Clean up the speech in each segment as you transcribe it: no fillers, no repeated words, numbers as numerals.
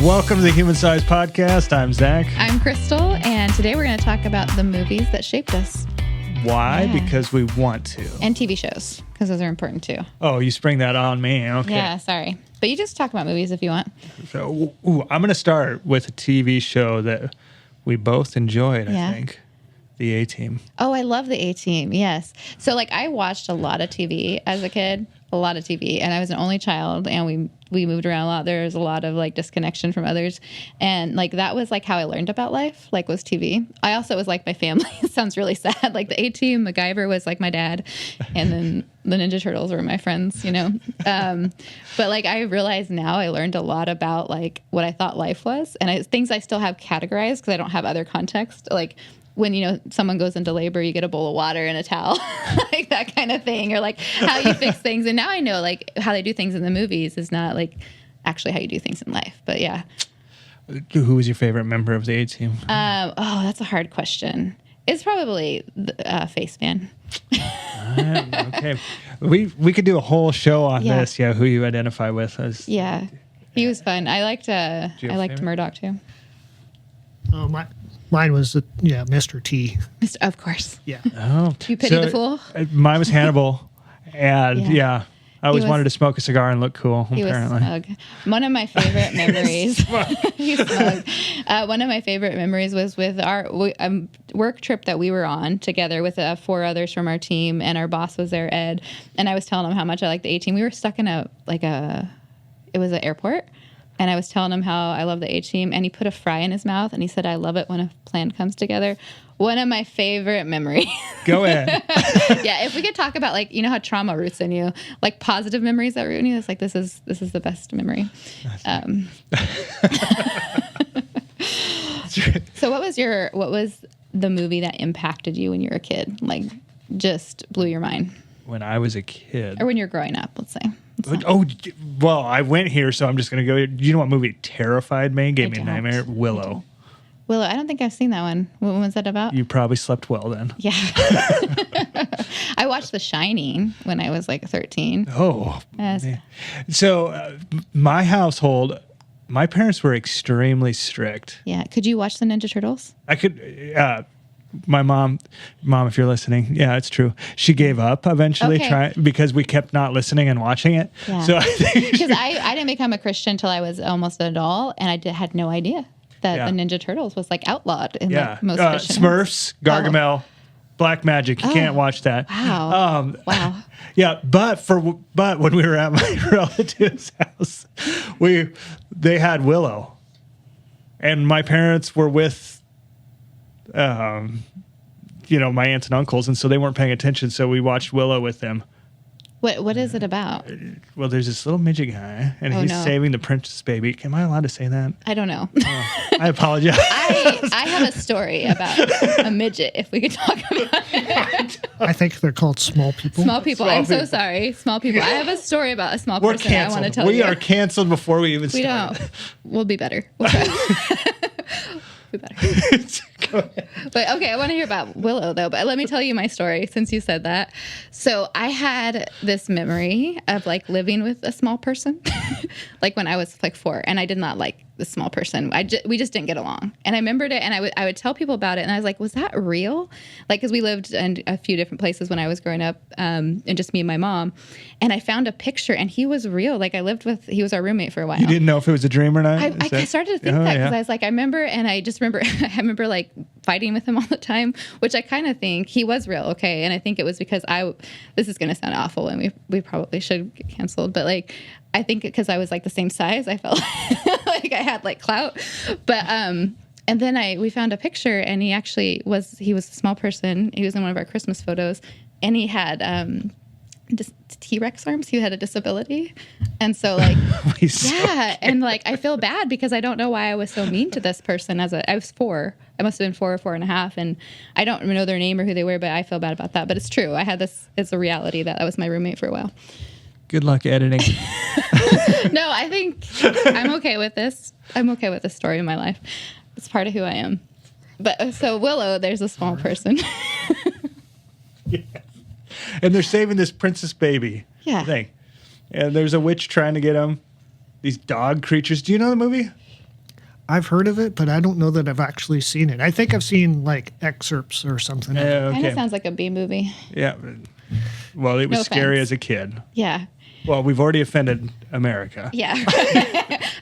Welcome to the Human Size Podcast. I'm Zach. I'm Crystal, and today we're going to talk about the movies that shaped us. Why? Yeah. Because we want to. And TV shows, because those are important too. Oh, you spring that on me. Okay. Yeah, sorry. But you just talk about movies if you want. So, I'm going to start with a TV show that we both enjoyed, I think. The A-Team. Oh, I love the A-Team, yes. So, I watched a lot of TV as a kid. A lot of TV, and I was an only child, and we moved around a lot. There was a lot of disconnection from others, and that was how I learned about life, was TV. I also was my family. It sounds really sad. The A-Team, MacGyver was my dad, and then the Ninja Turtles were my friends, But I realize now I learned a lot about what I thought life was, and things I still have categorized because I don't have other context, when, someone goes into labor, you get a bowl of water and a towel, that kind of thing, or how you fix things. And now I know how they do things in the movies is not actually how you do things in life. But yeah. Who was your favorite member of the A-Team? That's a hard question. It's probably the Face Man. Okay. We could do a whole show on this. Yeah. Who you identify with. Yeah. He was fun. I liked Murdoch too. Oh, mine was, Mr. T. Of course. Yeah. Oh. You pity the fool? Mine was Hannibal. And, I always wanted to smoke a cigar and look cool, apparently. He was smug. One of my favorite memories... He's smug. One of my favorite memories was with our work trip that we were on together with 4 others from our team, and our boss was there, Ed, and I was telling him how much I liked the A-Team. We were stuck in it was an airport, and I was telling him how I love the A-Team, and he put a fry in his mouth, and he said, "I love it when a plan comes together." One of my favorite memories. Go ahead. Yeah, if we could talk about how trauma roots in you, positive memories that root in you. It's this is the best memory. So what was the movie that impacted you when you were a kid? Just blew your mind. When I was a kid, or when you're growing up, let's say. Oh, well, I went here, so I'm just going to go. Do you know what movie terrified me? Gave me a nightmare? Willow. Willow. I don't think I've seen that one. What was that about? You probably slept well then. Yeah. I watched The Shining when I was 13. Oh. Yes. So my household, my parents were extremely strict. Yeah. Could you watch the Ninja Turtles? I could. My mom, if you're listening, yeah, it's true. She gave up eventually, because we kept not listening and watching it. Yeah. So because I didn't become a Christian until I was almost an adult, and I had no idea that the Ninja Turtles was outlawed in most Christian Smurfs, Gargamel, Black Magic. You can't watch that. Wow. Wow. Yeah, but when we were at my relative's house, they had Willow, and my parents were with my aunts and uncles, and so they weren't paying attention, so we watched Willow with them. What is it about? Well, there's this little midget guy, and he's saving the princess baby. Am I allowed to say that? I don't know. I apologize. I have a story about a midget, if we could talk about it. I think they're called small people. Small people. So sorry. Small people. I have a story about a small person canceled. I want to tell you. We are canceled before we even start. We don't. We'll be better. We'll try. Be better. But okay, I want to hear about Willow though. But let me tell you my story since you said that. So I had this memory of living with a small person, when I was 4, and I did not like this small person. We just didn't get along, and I remembered it, and I would tell people about it, and I was like, was that real? Because we lived in a few different places when I was growing up, and just me and my mom, and I found a picture, and he was real. He was our roommate for a while. You didn't know if it was a dream or not? I started to think that because I was I remember, and I just remember, fighting with him all the time, which I kind of think he was real, okay? And I think it was because this is going to sound awful, and we probably should get canceled, but I think because I was the same size, I felt I had clout. But and then we found a picture, and he was a small person. He was in one of our Christmas photos, and he had T-Rex arms. He had a disability, and so and I feel bad because I don't know why I was so mean to this person. I was 4. I must have been 4 or 4.5, and I don't know their name or who they were, but I feel bad about that. But it's true. I had this. It's a reality that was my roommate for a while. Good luck editing. No, I think I'm okay with this. I'm okay with this story in my life. It's part of who I am. But so Willow, there's a small person. Yeah. And they're saving this princess baby thing. And there's a witch trying to get him. These dog creatures. Do you know the movie? I've heard of it, but I don't know that I've actually seen it. I think I've seen like excerpts or something. Kind of sounds like a B movie. Yeah. Well, it was No scary offense. as a kid. Yeah. Well, we've already offended America. Yeah.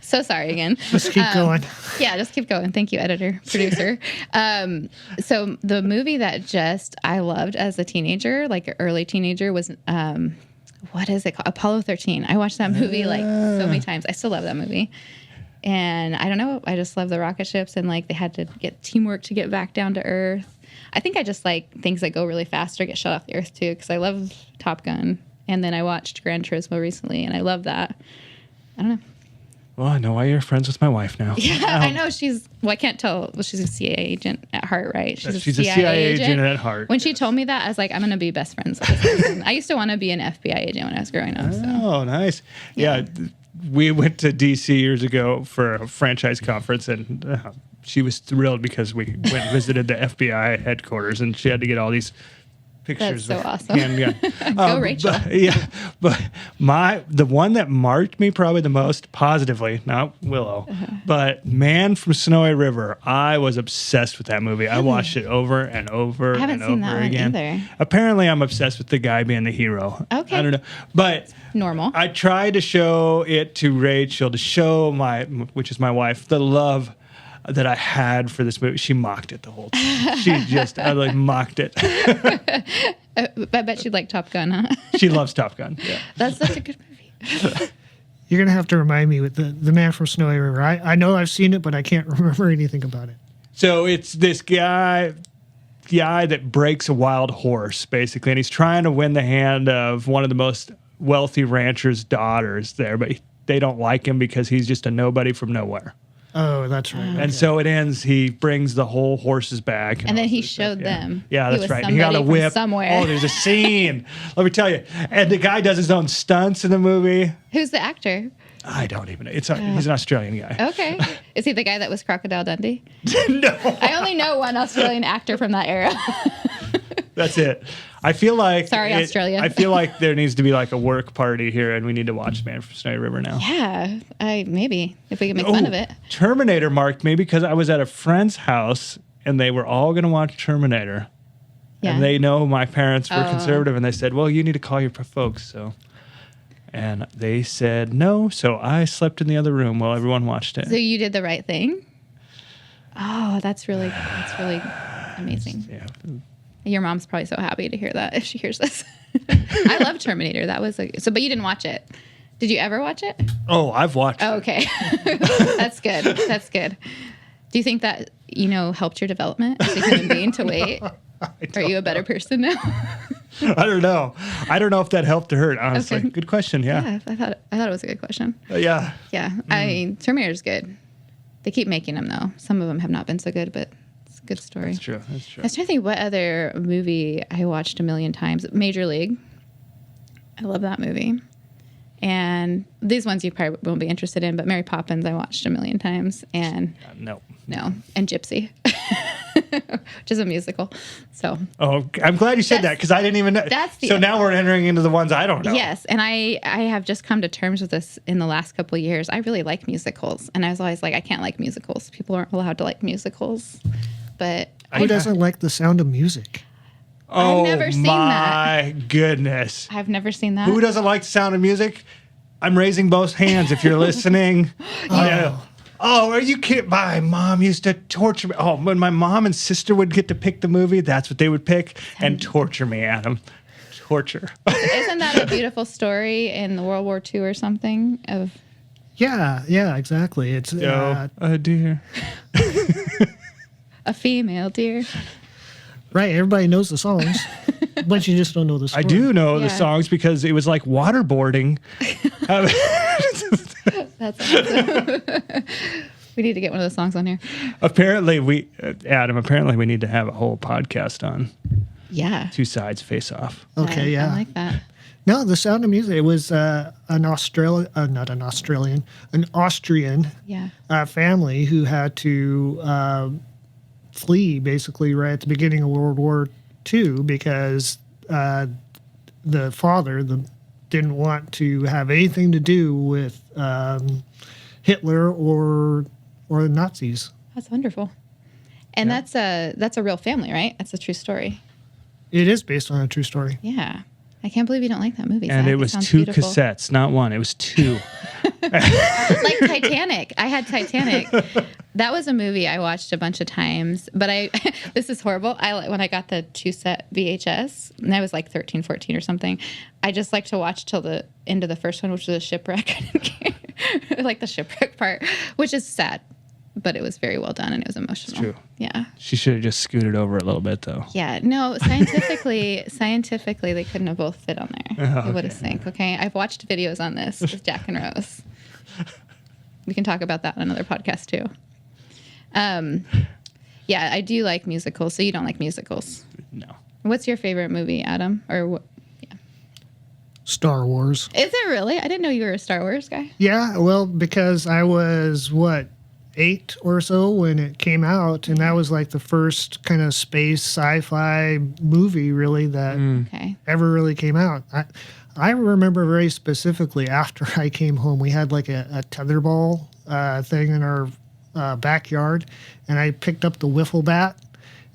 So sorry again. Just keep going. Yeah, just keep going. Thank you, editor, producer. So the movie that I loved as a teenager, like an early teenager, was what is it called? Apollo 13. I watched that movie like so many times. I still love that movie. And I don't know, I just love the rocket ships and like they had to get teamwork to get back down to Earth. I think I just like things that go really fast or get shot off the Earth too, because I love Top Gun. And then I watched Gran Turismo recently, and I love that. I don't know. Well, I know why you're friends with my wife now. Yeah, I know I can't tell. Well, she's a CIA agent at heart, right? She's a CIA agent at heart. When she told me that, I was like, I'm going to be best friends with this person. I used to want to be an FBI agent when I was growing up. So. Oh, nice. Yeah. We went to D.C. years ago for a franchise conference, and she was thrilled because we went and visited the FBI headquarters, and she had to get all these pictures. That's so awesome. Handgun. Go, Rachel. But the one that marked me probably the most positively, not Willow, but Man from Snowy River. I was obsessed with that movie. I watched it over and over I haven't and seen over that one again. either. Apparently, I'm obsessed with the guy being the hero. Okay. I don't know, but Normal. I tried to show it to Rachel, to show which is my wife, the love that I had for this movie. She mocked it the whole time. She just utterly mocked it. I bet she'd like Top Gun, huh? She loves Top Gun. Yeah. That's such a good movie. You're going to have to remind me with the Man from Snowy River. I know I've seen it, but I can't remember anything about it. So it's this guy that breaks a wild horse, basically, and he's trying to win the hand of one of the most wealthy ranchers' daughters there, but they don't like him because he's just a nobody from nowhere. Oh, that's right. And so it ends. He brings the whole horses back, And then he showed them. Yeah, He that's was right. He got a somebody from whip. somewhere. Oh, there's a scene. Let me tell you. And the guy does his own stunts in the movie. Who's the actor? I don't even know. He's an Australian guy. Okay. Is he the guy that was Crocodile Dundee? No, I only know one Australian actor from that era. that's it. I feel like Sorry, Australia. I feel like there needs to be like a work party here, and we need to watch Man from Snowy River now. Yeah, maybe if we can make fun of it. Terminator marked me because I was at a friend's house, and they were all going to watch Terminator. Yeah. And they know my parents were conservative, and they said, well, you need to call your folks. And they said no, so I slept in the other room while everyone watched it. So you did the right thing. Oh, that's really amazing. Yeah. Your mom's probably so happy to hear that if she hears this. I love Terminator. That was but you didn't watch it. Did you ever watch it? Oh, I've watched Oh, it. okay. That's good. That's good. Do you think that, helped your development as a human being to wait? Are you a better person now? I don't know. I don't know if that helped or hurt, honestly. Okay. Good question, yeah. Yeah, I thought it was a good question. Yeah. Yeah, Terminator's good. They keep making them though. Some of them have not been so good, but it's a good story. That's true. I was trying to think what other movie I watched a million times. Major League. I love that movie. And these ones you probably won't be interested in, but Mary Poppins I watched a million times, and No. and Gypsy, which is a musical. So Oh, I'm glad you said that because I didn't even know. So now we're entering into the ones I don't know. yes, and I have just come to terms with this in the last couple of years. I really like musicals, and I was always like, I can't like musicals. People aren't allowed to like musicals, but Who doesn't like the sound of music? Oh, I've never seen that. my goodness. I've never seen that. Who doesn't like the sound of music? I'm raising both hands if you're listening. Oh, are you kidding? My mom used to torture me. Oh, when my mom and sister would get to pick the movie, that's what they would pick and torture me, Adam. Torture. Isn't that a beautiful story in the World War II or something? Of Yeah, exactly. It's dear. a female deer. right. Everybody knows the songs, but you just don't know the story. I do know the Yeah. songs because it was like waterboarding. That's awesome. We need to get one of those songs on here. Apparently, Adam, we need to have a whole podcast on Yeah. Two Sides Face Off. Okay, yeah. I like that. No, the sound of music. It was an Austrian Yeah. family who had to flee basically right at the beginning of World War II because the father didn't want to have anything to do with Hitler or or the Nazis. That's wonderful. And that's a real family, right? That's a true story. It is based on a true story. Yeah. I can't believe you don't like that movie. And Zach. it was sounds 2 beautiful. cassettes, not 1. It was 2. Like Titanic. I had Titanic. That was a movie I watched a bunch of times. But this is horrible. When I got the 2-set VHS, and I was like 13, 14 or something, I just like to watch till the end of the first one, which was a shipwreck. I didn't care. Like the shipwreck part, which is sad. But it was very well done and it was emotional. It's true. Yeah. She should have just scooted over a little bit, though. Yeah. No, scientifically, they couldn't have both fit on there. It would have sank. Okay. I've watched videos on this with Jack and Rose. We can talk about that on another podcast too. Yeah, I do like musicals. So you don't like musicals? No. What's your favorite movie, Adam? Or what? Yeah. Star Wars. Is it really? I didn't know you were a Star Wars guy. Yeah, well, because I was 8 or so when it came out, and that was like the first kind of space sci-fi movie really that ever really came out. I remember very specifically after I came home, we had like a tetherball thing in our backyard, and I picked up the wiffle bat,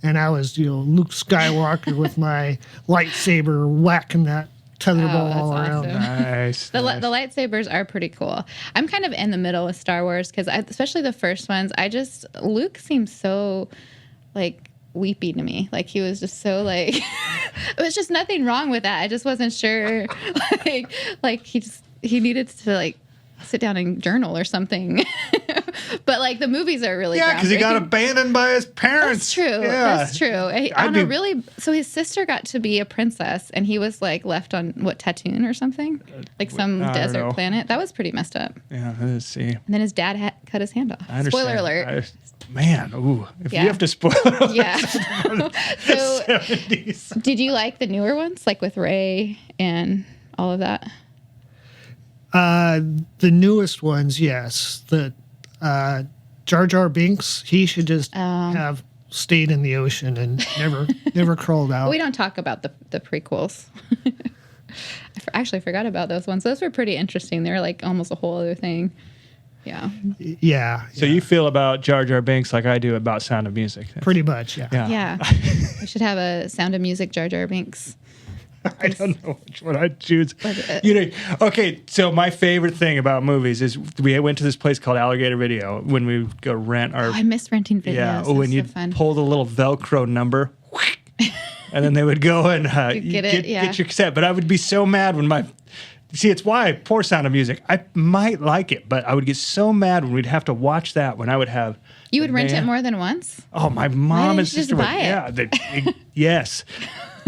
and I was Luke Skywalker with my lightsaber whacking that tetherball all around. Awesome. Nice. The lightsabers are pretty cool. I'm kind of in the middle with Star Wars because especially the first ones, Luke seems so like weepy to me. Like he was just so like, it was just nothing wrong with that. I just wasn't sure. like he needed to like sit down and journal or something. But like the movies are really because he got abandoned by his parents. That's true. Yeah. That's true. So his sister got to be a princess, and he was like left on Tatooine or something, like some desert planet. That was pretty messed up. Yeah, let's see. And then his dad cut his hand off. I understand. Spoiler alert. If you have to spoil it, Yeah. So, 70s. did you like the newer ones, like with Rey and all of that? The newest ones, yes. The Jar Jar Binks, he should just have stayed in the ocean and never crawled out. We don't talk about the prequels. I actually forgot about those ones. Those were pretty interesting. They're like almost a whole other thing. Yeah. Yeah. So you feel about Jar Jar Binks like I do about Sound of Music? Pretty much, yeah. Yeah. We should have a Sound of Music Jar Jar Binks. I don't know which one I'd choose. Okay, so my favorite thing about movies is we went to this place called Alligator Video when we go rent our... I miss renting videos. Yeah, when you'd pull the little Velcro number, and then they would go and get your cassette. But I would be so mad when See, it's why poor Sound of Music. I might like it, but I would get so mad when we'd have to watch that when I would have... You would rent it more than once? Oh, my mom and sister would. Why didn't you just buy it? Yeah, yes.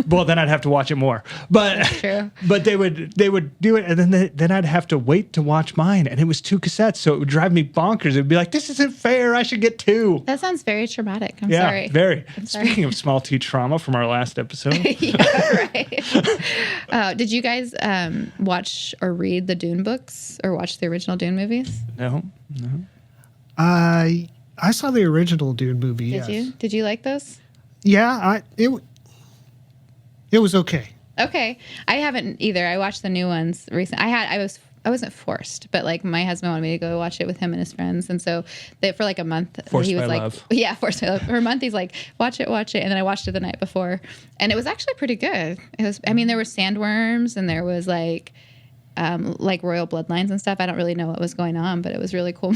Well, then I'd have to watch it more. But That's true. But they would do it, and then I'd have to wait to watch mine, and it was 2 cassettes, so it would drive me bonkers. It'd be like, this isn't fair. I should get 2. That sounds very traumatic. I'm sorry. Very. I'm sorry. Speaking of small T trauma from our last episode. Yeah, right. Did you guys watch or read the Dune books or watch the original Dune movies? No. I saw the original Dune movie. Did you? Did you like those? Yeah, it was okay. Okay, I haven't either. I watched the new ones recently. I wasn't forced, but like my husband wanted me to go watch it with him and his friends, and so for like a month Forced he was by like, love. yeah, forced by love. For a month he's like, watch it, and then I watched it the night before, and it was actually pretty good. It was. I mean, there were sandworms and there was like royal bloodlines and stuff. I don't really know what was going on, but it was really cool,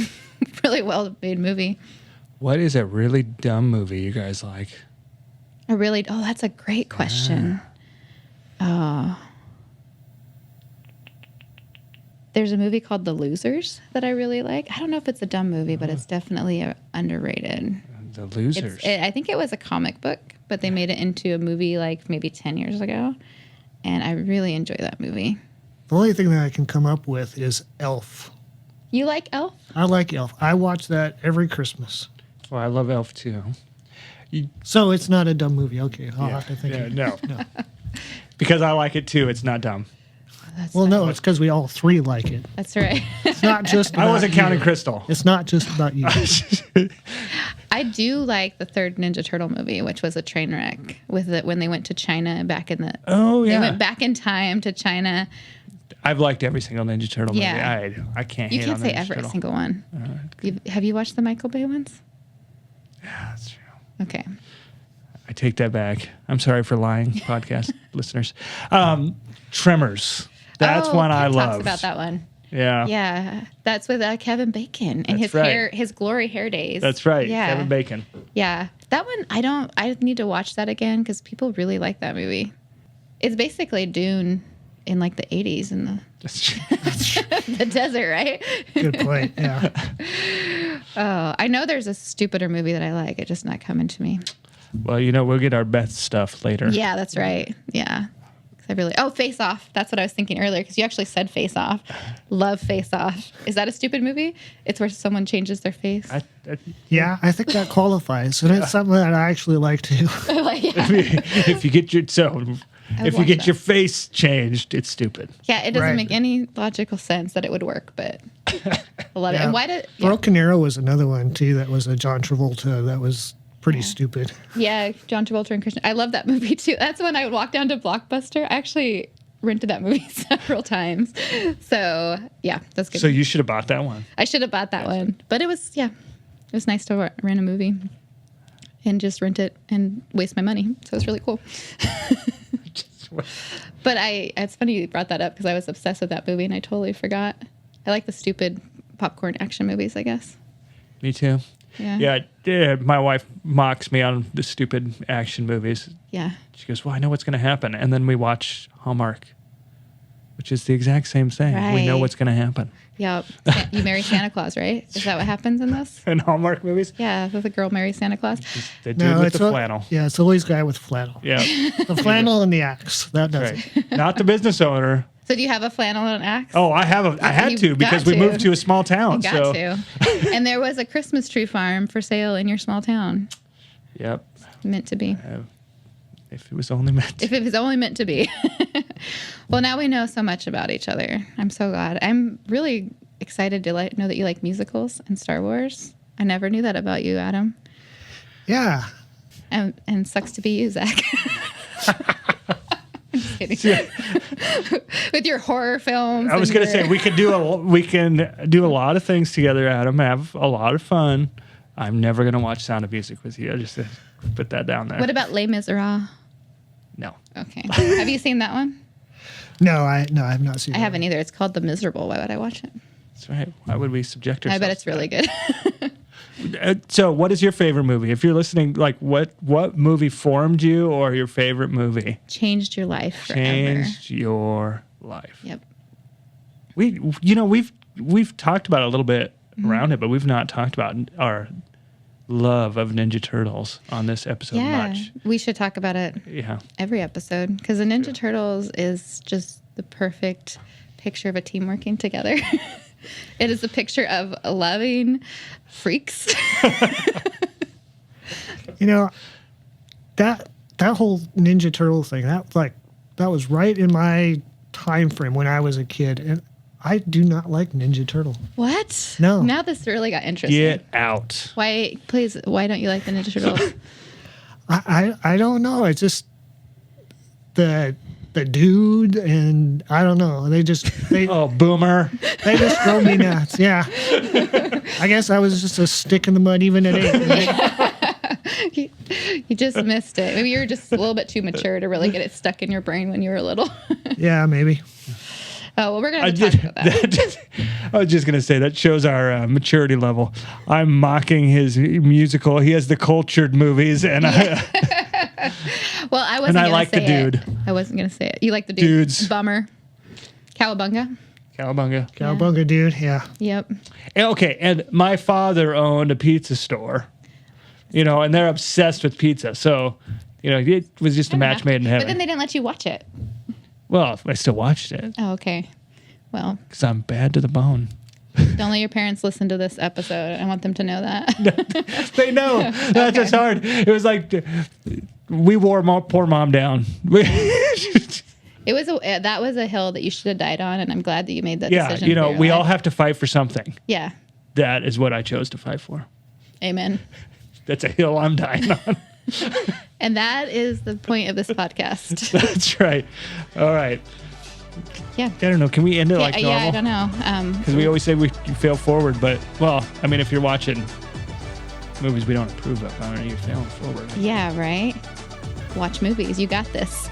really well made movie. What is a really dumb movie you guys like? That's a great question. There's a movie called The Losers that I really like. I don't know if it's a dumb movie, but it's definitely underrated. The Losers. I think it was a comic book, but they made it into a movie like maybe 10 years ago. And I really enjoy that movie. The only thing that I can come up with is Elf. You like Elf? I like Elf. I watch that every Christmas. Well, I love Elf too. So it's not a dumb movie. Okay, I'll have to think of it. No. Because I like it too. It's not dumb. No, it's because we all 3 like it. That's right. It's not just I wasn't about counting you. Crystal. It's not just about you. I do like the third Ninja Turtle movie, which was a train wreck when they went to China back in the... Oh, yeah. They went back in time to China. I've liked every single Ninja Turtle movie. Yeah. I can't You hate can't on say Ninja every Turtle. single one. Have you watched the Michael Bay ones? Yeah, that's true. Okay. I take that back. I'm sorry for lying, podcast listeners. Tremors. That's one I Ken love. talks about that one. Yeah. Yeah. That's with Kevin Bacon and That's his hair, his glory hair days. That's right. Yeah. Kevin Bacon. Yeah. That one, I need to watch that again because people really like that movie. It's basically Dune in like the 80s in the desert, right? Good point. Yeah. Oh, I know there's a stupider movie that I like. It's just not coming to me. Well, we'll get our best stuff later. Yeah, that's right. Yeah. Face Off. That's what I was thinking earlier because you actually said Face Off. Love Face Off. Is that a stupid movie? It's where someone changes their face. Yeah, I think that qualifies. And it's something that I actually like too. If you get your face changed, it's stupid. Yeah, it doesn't Right. make any logical sense that it would work, but I love it. And why did Broken Arrow was another one too that was a John Travolta that was pretty stupid. Yeah, John Travolta and Christian. I love that movie too. That's when I would walk down to Blockbuster. I actually rented that movie several times. So yeah, that's good. So you should have bought that one. I should have bought that one. But it was nice to rent a movie and just rent it and waste my money. So it's really cool. But it's funny you brought that up because I was obsessed with that movie and I totally forgot. I like the stupid popcorn action movies, I guess. Me too. Yeah. Yeah, my wife mocks me on the stupid action movies. Yeah. She goes, well, I know what's going to happen. And then we watch Hallmark, which is the exact same thing. We know Right. what's going to happen. Yeah. You marry Santa Claus, right? Is that what happens in this? In Hallmark movies? Yeah, the girl marries Santa Claus. The dude with the flannel. Yeah, it's always guy with flannel. Yeah. The flannel and the axe. That does it. Right. Not the business owner. So do you have a flannel and an axe? Oh, I had You've to because we got to. moved to a small town. Got to. And there was a Christmas tree farm for sale in your small town. Yep. Meant to be. If it was only meant to. If it was only meant to be. Well, now we know so much about each other. I'm so glad. I'm really excited to know that you like musicals and Star Wars. I never knew that about you, Adam. Yeah. And sucks to be you, Zach. I'm just kidding. With your horror films. I was going to say we can do a lot of things together, Adam. Have a lot of fun. I'm never going to watch Sound of Music with you. I just put that down there. What about Les Miserables? No. Okay. Have you seen that one? No, I have not seen I haven't either. It's called The Miserable. Why would I watch it? That's right. Why would we subject ourselves? I bet it's really good. So, what is your favorite movie? If you're listening, like what movie formed you, or your favorite movie Changed your life forever. changed your life? Yep. We've talked about it a little bit around it, but we've not talked about our love of Ninja Turtles on this episode much. We should talk about it every episode because the Ninja Turtles is just the perfect picture of a team working together. It is a picture of loving freaks. that whole Ninja Turtle thing, that was right in my time frame when I was a kid, and I do not like Ninja Turtle. What? No. Now this really got interesting. Get out. Why don't you like the Ninja Turtles? I don't know. It's just the dude, and I don't know. Oh, boomer. They just drove me nuts. Yeah. I guess I was just a stick in the mud even at 8. You just missed it. Maybe you were just a little bit too mature to really get it stuck in your brain when you were little. Yeah, maybe. Oh, well, we're going to talk about that. I was just going to say that shows our maturity level. I'm mocking his musical. He has the cultured movies, and well, I wasn't. And I gonna like say the dude. It. I wasn't going to say it. You like the dude? Dudes. Bummer. Cowabunga. Cowabunga dude. Yeah. Yep. Okay, and my father owned a pizza store, and they're obsessed with pizza. So, it was just a match made in heaven. But then they didn't let you watch it. Well, I still watched it. Oh, okay. Well, because I'm bad to the bone. Don't let your parents listen to this episode. I want them to know that. They know. That's just hard. It was like we wore poor mom down. That was a hill that you should have died on, and I'm glad that you made that decision. Yeah, we all have to fight for something. Yeah. That is what I chose to fight for. Amen. That's a hill I'm dying on. And that is the point of this podcast. That's right. All right. Yeah. I don't know. Can we end it like normal? Yeah, I don't know. Because we always say you fail forward, but, well, I mean, if you're watching movies we don't approve of, I mean, you're failing forward. Yeah, right? Watch movies. You got this.